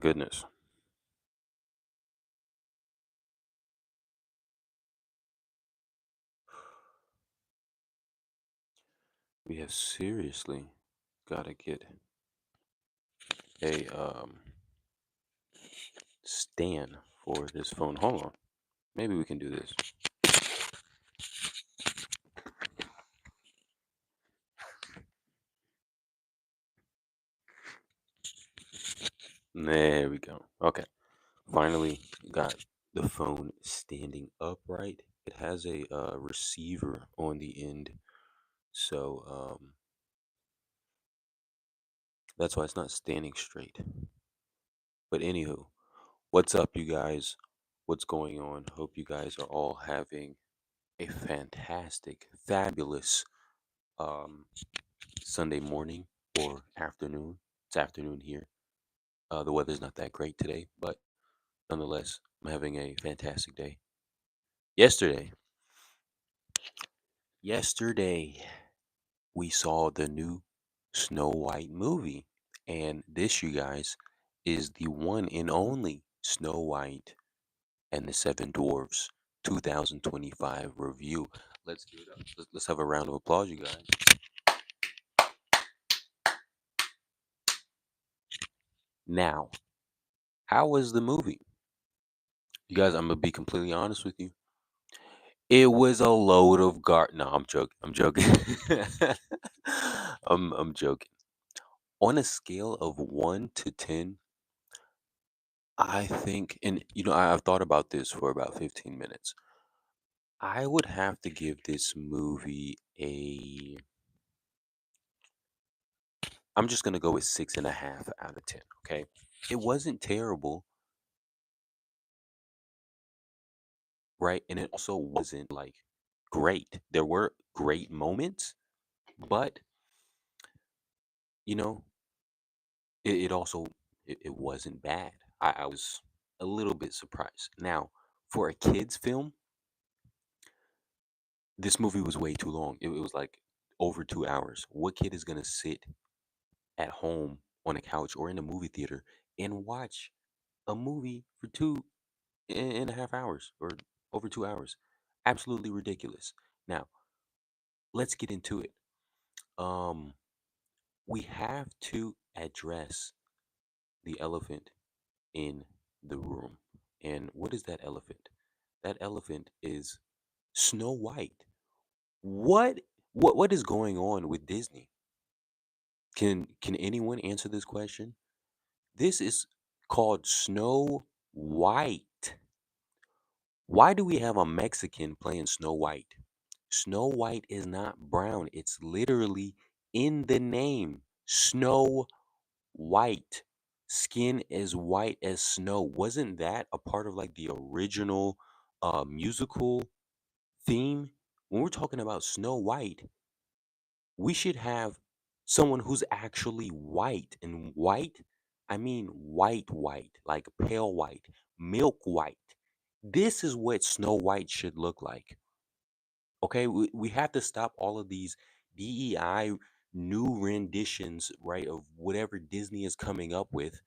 Goodness. We have seriously got to get a stand for this phone. Hold on. Maybe we can do this. There we go. Okay. Finally got the phone standing upright. It has a receiver on the end. So that's why it's not standing straight. But anywho, what's up, you guys? What's going on? Hope you guys are all having a fantastic, fabulous um, Sunday morning or afternoon. It's afternoon here. The weather's not that great today, but nonetheless, I'm having a fantastic day. Yesterday, yesterday, we saw the new Snow White movie. And this, you guys, is the one and only Snow White and the Seven Dwarfs 2025 review. Let's give it up. Let's have a round of applause, you guys. Now, how was the movie? You guys, I'm gonna be completely honest with you. It was a load of No, I'm joking. I'm joking. I'm joking. On a scale of 1 to 10, I think, and I've thought about this for about 15 minutes. I would have to give this movie a. I'm just gonna go with 6.5 out of 10. Okay, it wasn't terrible, right? And it also wasn't like great. There were great moments, but you know, it also it wasn't bad. I was a little bit surprised. Now, for a kids film, this movie was way too long. It was like over 2 hours. What kid is gonna sit at home on a couch or in a movie theater and watch a movie for 2.5 hours or over 2 hours? Absolutely ridiculous. Now, let's get into it. Um, we have to address the elephant in the room. And what is that elephant? That elephant is Snow White. What what is going on with Disney? Can anyone answer this question? This is called Snow White. Why do we have a Mexican playing Snow White? Snow White is not brown. It's literally in the name. Snow White. Skin as white as snow. Wasn't that a part of like the original musical theme? When we're talking about Snow White, we should have someone who's actually white. And white, I mean white, like pale white, milk white. This is what Snow White should look like. Okay, we have to stop all of these DEI new renditions, right, of whatever Disney is coming up with.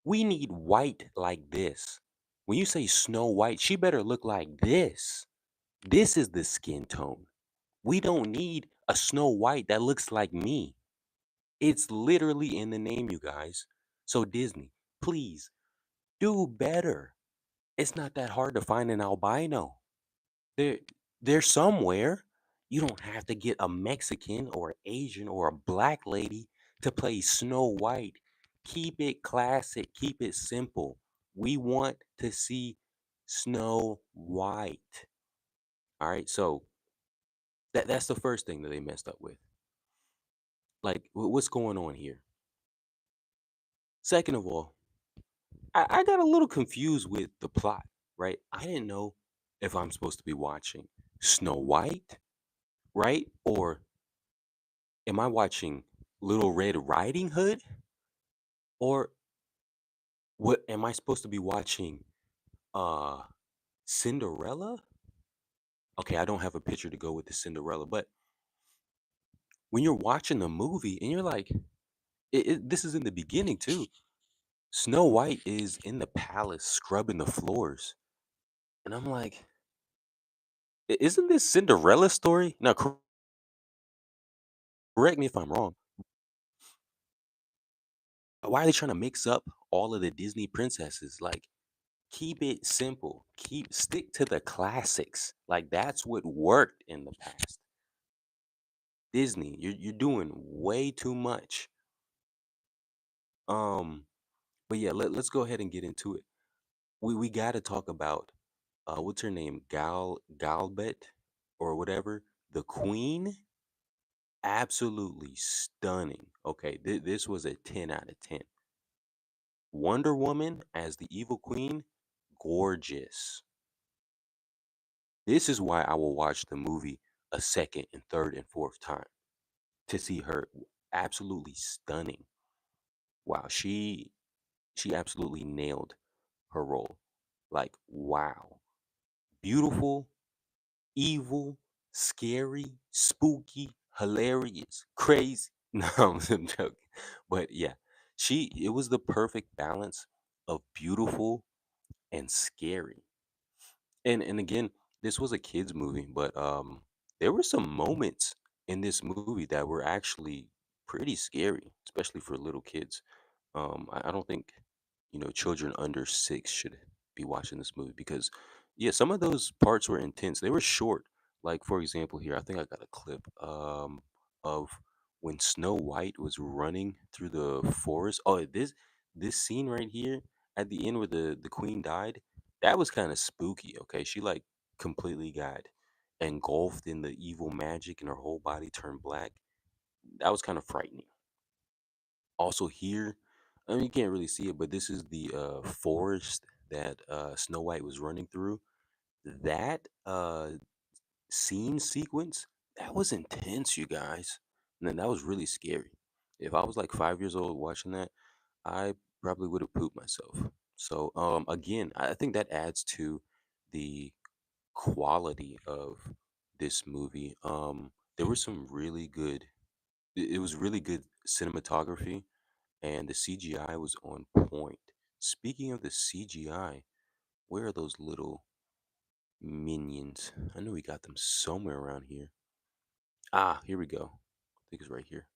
We need white like this. When you say Snow White, she better look like this. This is the skin tone. We don't need a Snow White that looks like me. It's literally in the name, you guys. So, Disney, please do better. It's not that hard to find an albino. They're, they're somewhere. You don't have to get a Mexican or Asian or a black lady to play Snow White. Keep it classic, keep it simple. We want to see Snow White. All right, so that's the first thing that they messed up with. Like, what's going on here? Second of all, I got a little confused with the plot, right? I didn't know if I'm supposed to be watching Snow White, right? Or am I watching Little Red Riding Hood? Or what am I supposed to be watching? Uh Cinderella? Okay, I don't have a picture to go with the Cinderella, but when you're watching the movie and you're like, this is in the beginning too. Snow White is in the palace scrubbing the floors. And I'm like, Isn't this Cinderella story?" Now, correct me if I'm wrong. Why are they trying to mix up all of the Disney princesses? Like, keep it simple. Stick to the classics. Like, that's what worked in the past. Disney, you're doing way too much. Um, but yeah, let's go ahead and get into it. We got to talk about what's her name, Galbet or whatever, the Queen. Absolutely stunning. Okay, this was a 10 out of 10. Wonder Woman as the evil queen, gorgeous. This is why I will watch the movie a second and third and fourth time to see her. Absolutely stunning. Wow, she absolutely nailed her role. Like, wow. Beautiful, evil, scary, spooky, hilarious, crazy. No, I'm joking. But yeah, it was the perfect balance of beautiful and scary. And again, this was a kids movie, but there were some moments in this movie that were actually pretty scary, especially for little kids. I don't think children under 6 should be watching this movie because yeah, some of those parts were intense. They were short. Like for example, here I think I got a clip of when Snow White was running through the forest. Oh, this scene right here at the end where the queen died, that was kind of spooky. Okay, she like completely got engulfed in the evil magic and her whole body turned black. That was kind of frightening. Also here, I mean, you can't really see it, but this is the forest that Snow White was running through. That scene sequence, that was intense, you guys. And then that was really scary. If I was like 5 years old watching that, I probably would have pooped myself. So again, I think that adds to the quality of this movie. There were some really good. It was really good cinematography and the CGI was on point. Speaking of the CGI, where are those little minions? I know we got them somewhere around here. Ah, here we go. I think it's right here.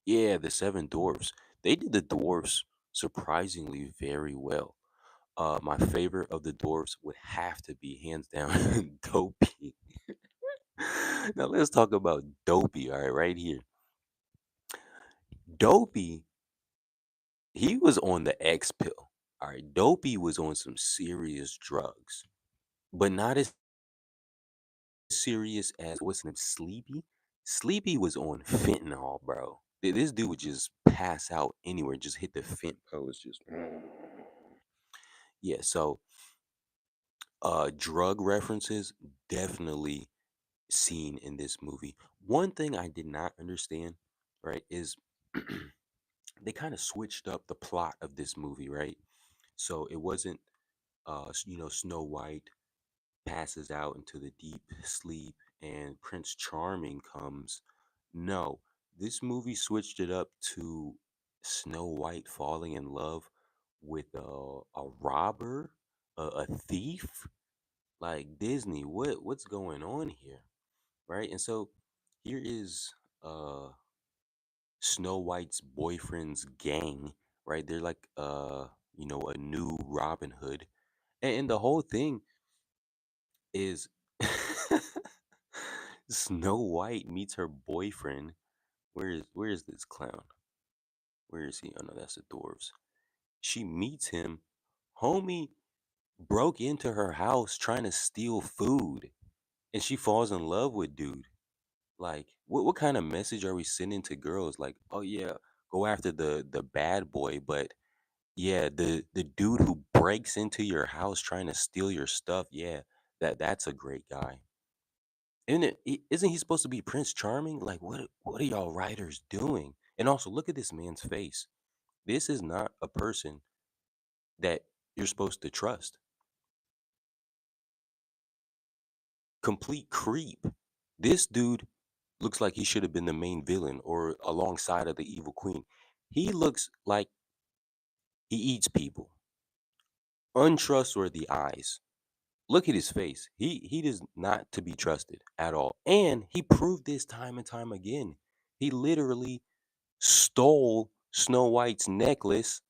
Yeah, the seven dwarfs. They did the dwarfs surprisingly very well. My favorite of the dwarfs would have to be hands down Dopey. Now let's talk about Dopey. All right, right here. Dopey, he was on the X pill. All right, Dopey was on some serious drugs, but not as serious as what's his name, Sleepy. Sleepy was on fentanyl, bro. This dude would just pass out anywhere, just hit the fent post, just yeah. So, drug references definitely seen in this movie. One thing I did not understand, right, is they kind of switched up the plot of this movie, right? So it wasn't, Snow White passes out into the deep sleep and Prince Charming comes. No, this movie switched it up to Snow White falling in love with a robber, a thief. Like Disney, what's going on here, right? And so here is uh Snow White's boyfriend's gang, right? They're like a new Robin Hood, and the whole thing is Snow White meets her boyfriend. Where is this clown? Where is he? Oh no, that's the dwarves. She meets him. Homie broke into her house trying to steal food, and she falls in love with dude. Like, what kind of message are we sending to girls? Like, oh yeah, go after the bad boy, but yeah, the dude who breaks into your house trying to steal your stuff, yeah, that's a great guy. Isn't he supposed to be Prince Charming? Like, what are y'all writers doing? And also, look at this man's face. This is not a person that you're supposed to trust. Complete creep. This dude looks like he should have been the main villain or alongside of the evil queen. He looks like He eats people. Untrustworthy eyes. Look at his face. He is not to be trusted at all. And he proved this time and time again. He literally stole Snow White's necklace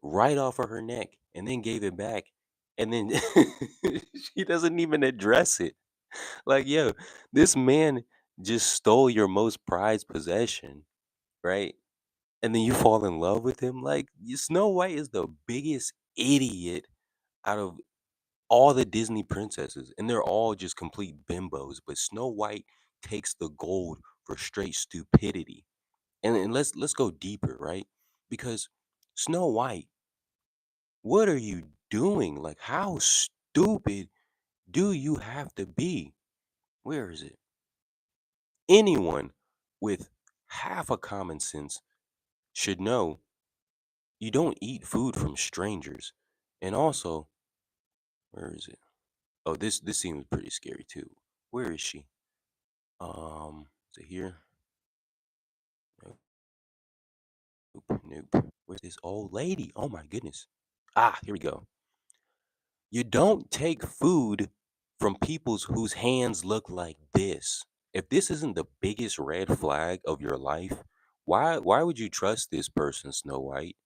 right off of her neck and then gave it back. And then she doesn't even address it. Like, yo, this man just stole your most prized possession, right? And then you fall in love with him. Like, Snow White is the biggest idiot out of all the Disney princesses, and they're all just complete bimbos. But Snow White takes the gold for straight stupidity. And let's go deeper, right? Because Snow White, what are you doing? Like, how stupid do you have to be? Where is it? Anyone with half a common sense should know you don't eat food from strangers. And also, where is it? Oh, this seems pretty scary too. Where is she? Is it here? Nope, nope. Where's this old lady? Oh my goodness. Ah, here we go. You don't take food from people's whose hands look like this. If this isn't the biggest red flag of your life, why would you trust this person, Snow White?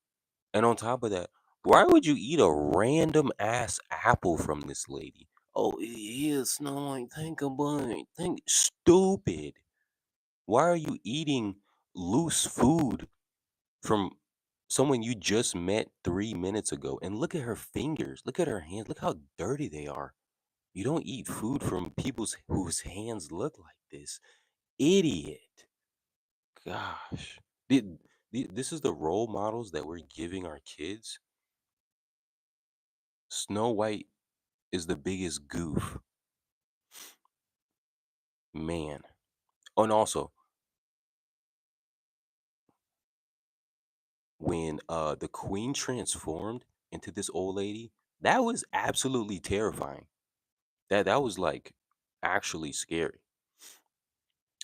And on top of that, why would you eat a random ass apple from this lady? Oh, it is Snow White. Think about it. Think stupid. Why are you eating loose food from someone you just met 3 minutes ago? And look at her fingers. Look at her hands. Look how dirty they are. You don't eat food from people's whose hands look like this. Idiot. Gosh. This is the role models that we're giving our kids. Snow White is the biggest goof, man. Oh, and also, when the queen transformed into this old lady, that was absolutely terrifying. That was like actually scary.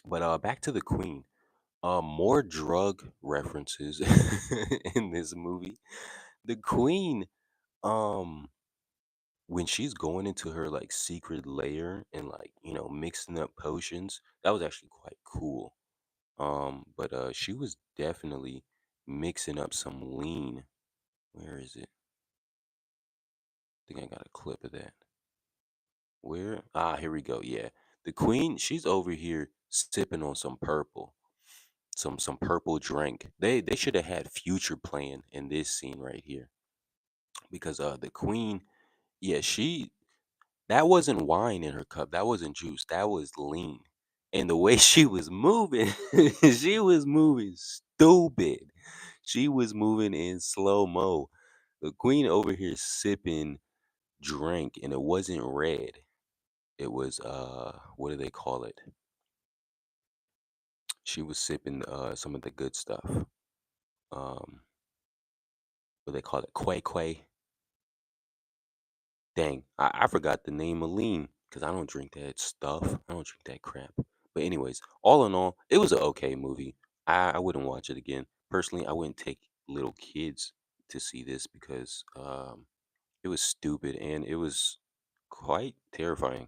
But back to the queen. More drug references in this movie. The queen, um, when she's going into her like secret lair and like mixing up potions, that was actually quite cool. But she was definitely mixing up some lean. Where is it? I think I got a clip of that. Where? Ah, here we go. Yeah. The queen, she's over here sipping on some purple. Some purple drink. They should have had future playing in this scene right here. Because the queen, yeah, that wasn't wine in her cup. That wasn't juice. That was lean. And the way she was moving, she was moving stupid. She was moving in slow mo. The queen over here sipping drink, and it wasn't red. It was what do they call it? She was sipping some of the good stuff. Um, what they call it? Quay quay. Dang, I forgot the name of lean because I don't drink that stuff. I don't drink that crap. But anyways, all in all, it was an okay movie. I wouldn't watch it again. Personally, I wouldn't take little kids to see this because it was stupid and it was quite terrifying.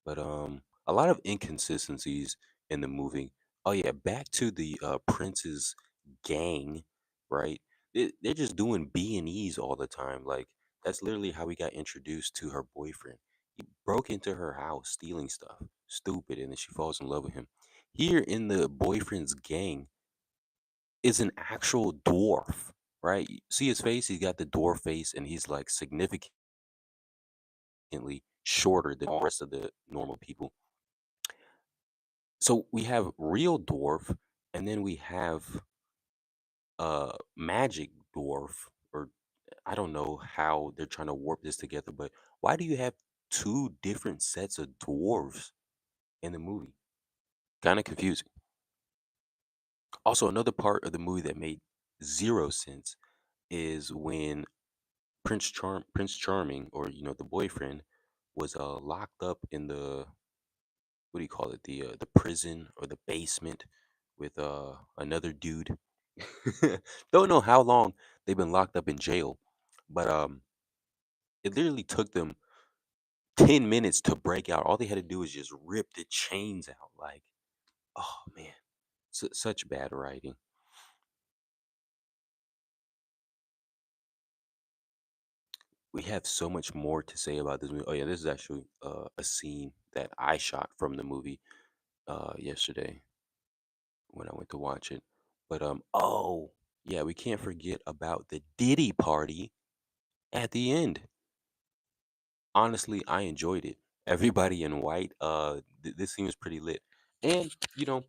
But a lot of inconsistencies in the movie. Oh yeah, back to the Prince's gang, right? They're just doing B&Es all the time. Like that's literally how we got introduced to her boyfriend. He broke into her house stealing stuff. Stupid, and then she falls in love with him. Here in the boyfriend's gang is an actual dwarf, right? See his face? He's got the dwarf face, and he's like significantly shorter than all the rest of the normal people. So we have real dwarf, and then we have magic dwarf, or I don't know how they're trying to warp this together, but why do you have two different sets of dwarves in the movie? Kind of confusing. Also, another part of the movie that made zero sense is when Prince Charming, or the boyfriend, was locked up in the, what do you call it, the prison or the basement with another dude. Don't know how long they've been locked up in jail. But it literally took them 10 minutes to break out. All they had to do was just rip the chains out. Like, oh man, such bad writing. We have so much more to say about this movie. Oh yeah, this is actually a scene that I shot from the movie yesterday when I went to watch it. But oh yeah, we can't forget about the Diddy party at the end. Honestly, I enjoyed it. Everybody in white. This scene was pretty lit. And you know,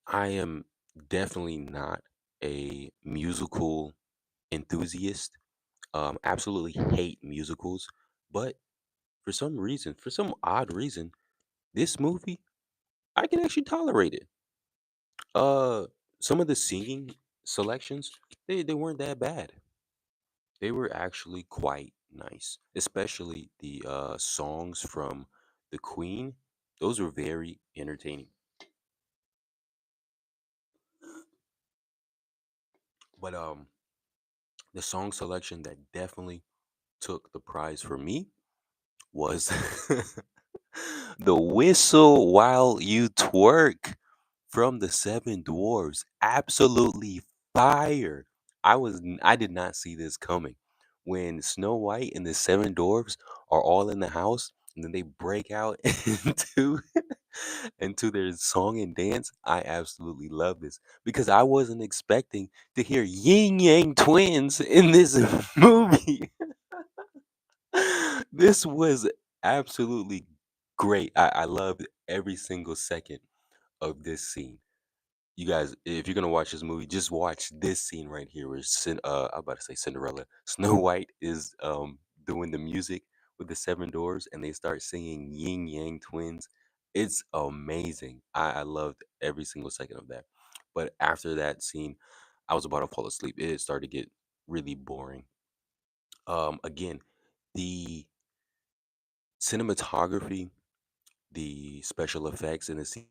I am definitely not a musical enthusiast. Absolutely hate musicals, but for some odd reason, this movie I can actually tolerate it. Uh, some of the singing selections they weren't that bad. They were actually quite nice, especially the songs from the Queen. Those were very entertaining. But the song selection that definitely took the prize for me was the Whistle While You Twerk from the Seven Dwarfs. Absolutely fire. I did not see this coming. When Snow White and the Seven Dwarfs are all in the house and then they break out into into their song and dance, I absolutely love this because I wasn't expecting to hear Yin Yang Twins in this movie. This was absolutely great. I loved every single second of this scene. You guys, if you're gonna watch this movie, just watch this scene right here where I'm about to say Cinderella. Snow White is doing the music with the seven doors and they start singing Yin Yang Twins. It's amazing. I loved every single second of that. But after that scene, I was about to fall asleep. It started to get really boring. Again, the cinematography, the special effects, and the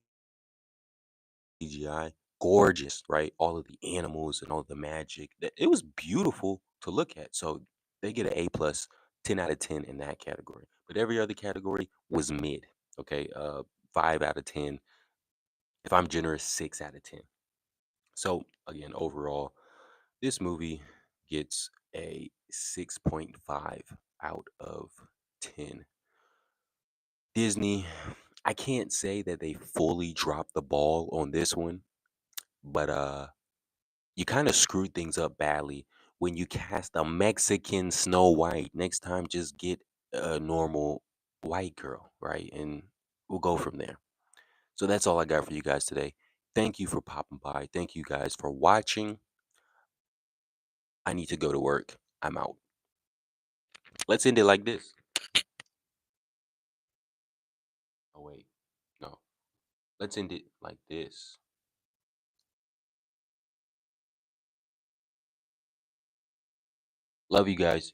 CGI, gorgeous, right? All of the animals and all of the magic. It was beautiful to look at. So they get an A plus, 10 out of 10 in that category. But every other category was mid. Okay. 5 out of 10. If I'm generous, 6 out of 10. So again, overall, this movie gets a 6.5 out of 10. Disney, I can't say that they fully dropped the ball on this one, but you kind of screwed things up badly when you cast a Mexican Snow White. Next time, just get a normal white girl, right? And we'll go from there. So that's all I got for you guys today. Thank you for popping by. Thank you guys for watching. I need to go to work. I'm out. Let's end it like this. Oh, wait. No. Let's end it like this. Love you guys.